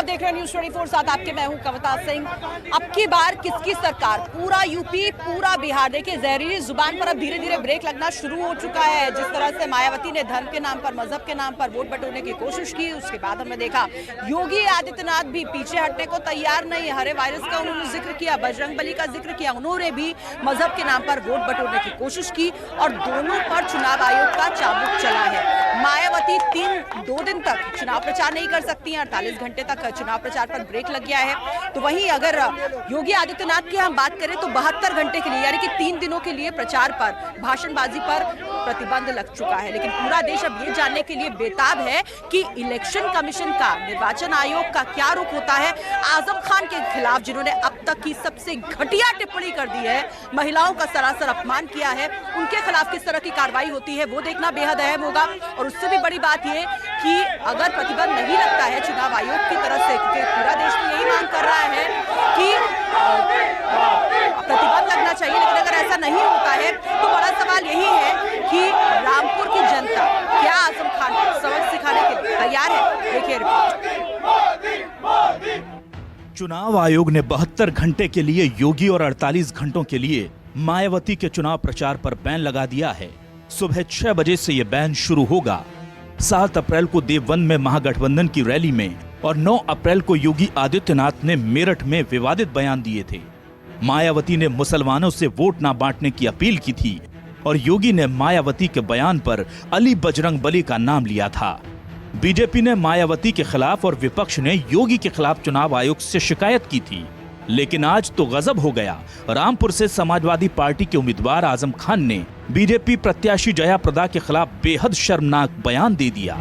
आप देख रहे हैं न्यूज़ 24 साथ आपके मैं हूं कविता सिंह। अब की बार किसकी सरकार? पूरा यूपी, पूरा बिहार। देखिए, जहरीली जुबान पर अब धीरे धीरे ब्रेक लगना शुरू हो चुका है। जिस तरह से मायावती ने धर्म के नाम पर, मजहब के नाम पर वोट बटोरने की कोशिश की, उसके बाद हमने देखा योगी आदित्यनाथ भी पीछे हटने को तैयार नहीं। हरे वायरस का उन्होंने जिक्र किया, बजरंगबली का जिक्र किया, उन्होंने भी मजहब के नाम पर वोट बटोरने की कोशिश की और दोनों पर चुनाव आयोग का चाबुक चला है। मायावती 2 दिन तक चुनाव प्रचार नहीं कर सकती हैं, 48 घंटे तक चुनाव प्रचार पर ब्रेक लग गया है। तो वहीं अगर योगी आदित्यनाथ की हम बात करें तो 72 घंटे के लिए, यानी कि 3 दिनों के लिए प्रचार पर, भाषणबाजी पर प्रतिबंध लग चुका है। लेकिन पूरा देश अब ये जानने के लिए बेताब है कि इलेक्शन कमीशन का, निर्वाचन आयोग का क्या रुख होता है आजम खान के खिलाफ, जिन्होंने अब तक की सबसे घटिया टिप्पणी कर दी है, महिलाओं का सरासर अपमान किया है। उनके खिलाफ किस तरह की कार्रवाई होती है वो देखना बेहद अहम होगा। और उससे भी बड़ी बात यह कि अगर प्रतिबंध नहीं लगता है चुनाव आयोग की तरफ से, क्योंकि पूरा देश में यही मांग कर रहा है कि प्रतिबंध लगना चाहिए, लेकिन अगर ऐसा नहीं होता है तो बड़ा सवाल यही है कि रामपुर की जनता क्या आजम खान को सबक सिखाने के लिए तैयार है? देखिए रिपोर्ट। चुनाव आयोग ने 72 घंटे के लिए योगी और 48 घंटों के लिए मायावती के चुनाव प्रचार पर बैन लगा दिया है। सुबह 6 बजे से यह बैन शुरू होगा। 7 अप्रैल को देवबंद में महागठबंधन की रैली में और 9 अप्रैल को योगी आदित्यनाथ ने मेरठ में विवादित बयान दिए थे। मायावती ने मुसलमानों से वोट ना बांटने की अपील की थी और योगी ने मायावती के बयान पर अली बजरंगबली का नाम लिया था। बीजेपी ने मायावती के खिलाफ और विपक्ष ने योगी के खिलाफ चुनाव आयोग से शिकायत की थी। लेकिन आज तो गजब हो गया। रामपुर से समाजवादी पार्टी के उम्मीदवार आजम खान ने बीजेपी प्रत्याशी जया प्रदा के खिलाफ बेहद शर्मनाक बयान दे दिया।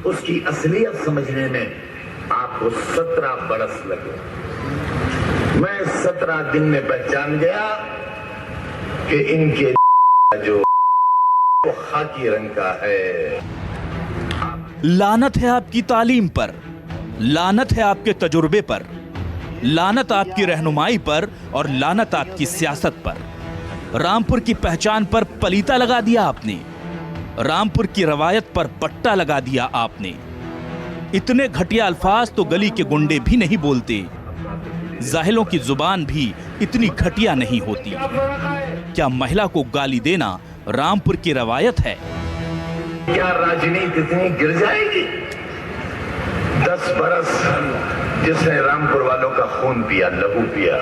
उसकी असलियत समझने में आपको 17 बरस लगे। मैं 17 दिन में पहचान गया कि इनके जो खाकी रंग का है। लानत है आपकी तालीम पर, लानत है आपके तजुर्बे पर, लानत आपकी रहनुमाई पर और लानत आपकी सियासत पर। रामपुर की पहचान पर पलीता लगा दिया आपने, रामपुर की रवायत पर पट्टा लगा दिया आपने। इतने घटिया अल्फाज तो गली के गुंडे भी नहीं बोलते, जाहिलों की जुबान भी इतनी घटिया नहीं होती। क्या महिला को गाली देना रामपुर की रवायत है? क्या राजनीति इतनी गिर जाएगी? 10 बरस जिसने रामपुर वालों का खून पिया, लहू पिया,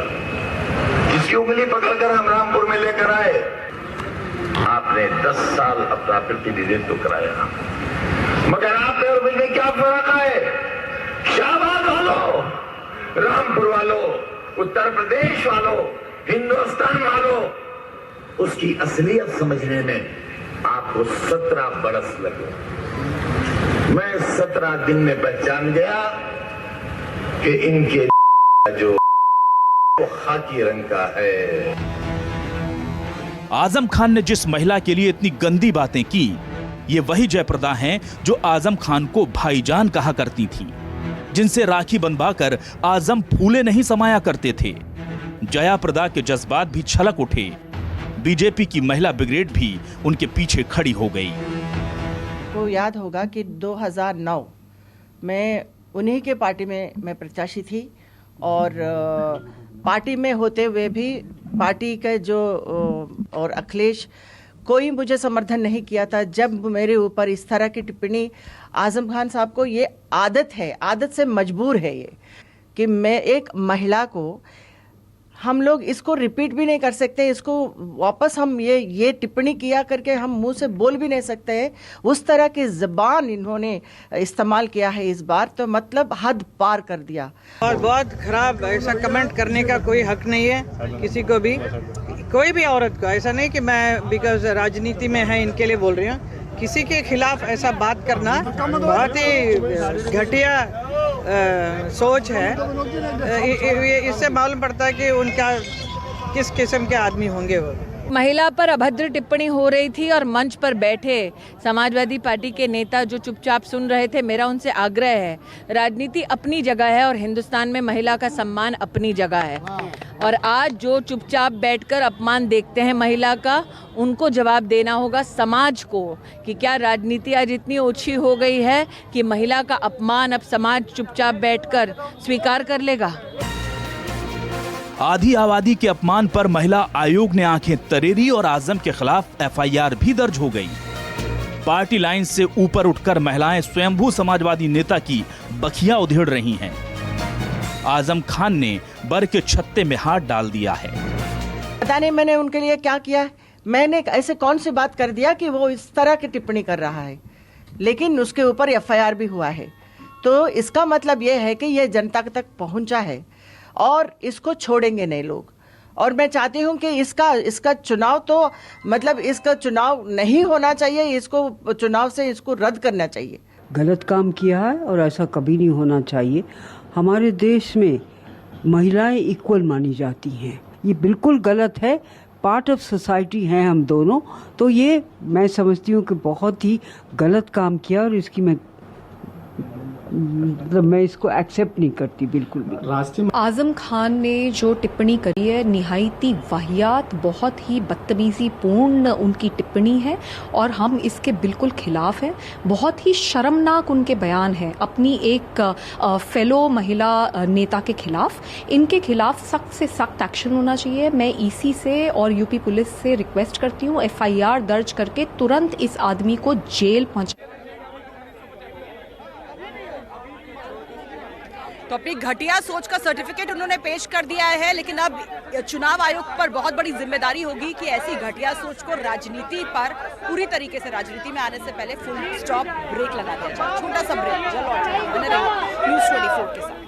जिसकी उंगली पकड़कर हम रामपुर में लेकर आए, आपने 10 साल अपना प्रतिनिधित्व कराया। मगर आप में और मुझे क्या फर्क है? शाहबाद वालों, रामपुर वालों, उत्तर प्रदेश वालों, हिंदुस्तान वालों, उसकी असलियत समझने में आपको 17 बरस लगे। मैं 17 दिन में पहचान गया कि इनके जो खाकी रंग का है। आजम खान ने जिस महिला के लिए इतनी गंदी बातें की, ये वही जयप्रदा हैं जो आजम खान को भाईजान कहा करती थी, जिनसे राखी बंधवाकर आजम फूले नहीं समाया करते थे। जयाप्रदा के जज्बात भी छलक उठे। बीजेपी की महिला ब्रिगेड भी उनके पीछे खड़ी हो गई। को याद होगा कि 2009 में उन्हीं के पार्टी में मैं प्रत्याशी थी और पार्टी में होते हुए भी पार्टी के जो और अखिलेश कोई मुझे समर्थन नहीं किया था। जब मेरे ऊपर इस तरह की टिप्पणी, आजम खान साहब को ये आदत है, आदत से मजबूर है ये, कि मैं एक महिला को, हम लोग इसको रिपीट भी नहीं कर सकते, इसको वापस हम ये टिप्पणी किया करके हम मुंह से बोल भी नहीं सकते हैं। उस तरह की ज़बान इन्होंने इस्तेमाल किया है इस बार, तो मतलब हद पार कर दिया। और बहुत खराब, ऐसा कमेंट करने का कोई हक नहीं है किसी को भी, कोई भी औरत को। ऐसा नहीं कि मैं बिकॉज राजनीति में है इनके लिए बोल रही हूँ। किसी के खिलाफ ऐसा बात करना बहुत ही घटिया सोच है। इससे मालूम पड़ता है कि उनका किस किस्म के आदमी होंगे वो। महिला पर अभद्र टिप्पणी हो रही थी और मंच पर बैठे समाजवादी पार्टी के नेता जो चुपचाप सुन रहे थे, मेरा उनसे आग्रह है, राजनीति अपनी जगह है और हिंदुस्तान में महिला का सम्मान अपनी जगह है। और आज जो चुपचाप बैठकर अपमान देखते हैं महिला का, उनको जवाब देना होगा समाज को कि क्या राजनीति आज इतनी ओछी हो गई है कि महिला का अपमान अब समाज चुपचाप बैठकर स्वीकार कर लेगा। आधी आबादी के अपमान पर महिला आयोग ने आंखें तरेरी और आजम के खिलाफ एफआईआर भी दर्ज हो गई। पार्टी लाइन से ऊपर उठकर महिलाएं स्वयंभू समाजवादी नेता की बखिया उधेड़ रही हैं। आजम खान ने बर के छत्ते में हाथ डाल दिया है। पता नहीं मैंने उनके लिए क्या किया है। मैंने ऐसे कौन सी बात कर दिया कि वो इस तरह की टिप्पणी कर रहा है, लेकिन उसके ऊपर एफआईआर भी हुआ है। तो इसका मतलब ये है कि ये जनता तक पहुंचा है और इसको छोड़ेंगे नहीं लोग। और मैं चाहती हूं कि इसका चुनाव तो मतलब इसका चुनाव नहीं होना चाहिए, इसको चुनाव से इसको रद्द करना चाहिए। गलत काम किया है और ऐसा कभी नहीं होना चाहिए। हमारे देश में महिलाएं इक्वल मानी जाती हैं, ये बिल्कुल गलत है। पार्ट ऑफ सोसाइटी हैं हम दोनों, तो ये मैं समझती हूँ कि बहुत ही गलत काम किया और इसकी मैं इसको एक्सेप्ट नहीं करती बिल्कुल भी। आजम खान ने जो टिप्पणी करी है निहायती वाहियात, बहुत ही बदतमीजी पूर्ण उनकी टिप्पणी है और हम इसके बिल्कुल खिलाफ हैं। बहुत ही शर्मनाक उनके बयान हैं अपनी एक फेलो महिला नेता के खिलाफ। इनके खिलाफ सख्त से सख्त एक्शन होना चाहिए। मैं ईसी से और यूपी पुलिस से रिक्वेस्ट करती हूँ, एफआईआर दर्ज करके तुरंत इस आदमी को जेल पहुंचा। तो अपनी घटिया सोच का सर्टिफिकेट उन्होंने पेश कर दिया है, लेकिन अब चुनाव आयोग पर बहुत बड़ी जिम्मेदारी होगी कि ऐसी घटिया सोच को राजनीति पर पूरी तरीके से राजनीति में आने से पहले फुल स्टॉप ब्रेक लगा दिया जाए। छोटा सा ब्रेक, जल्द लौट जाएंगे। न्यूज़ 24 के साथ।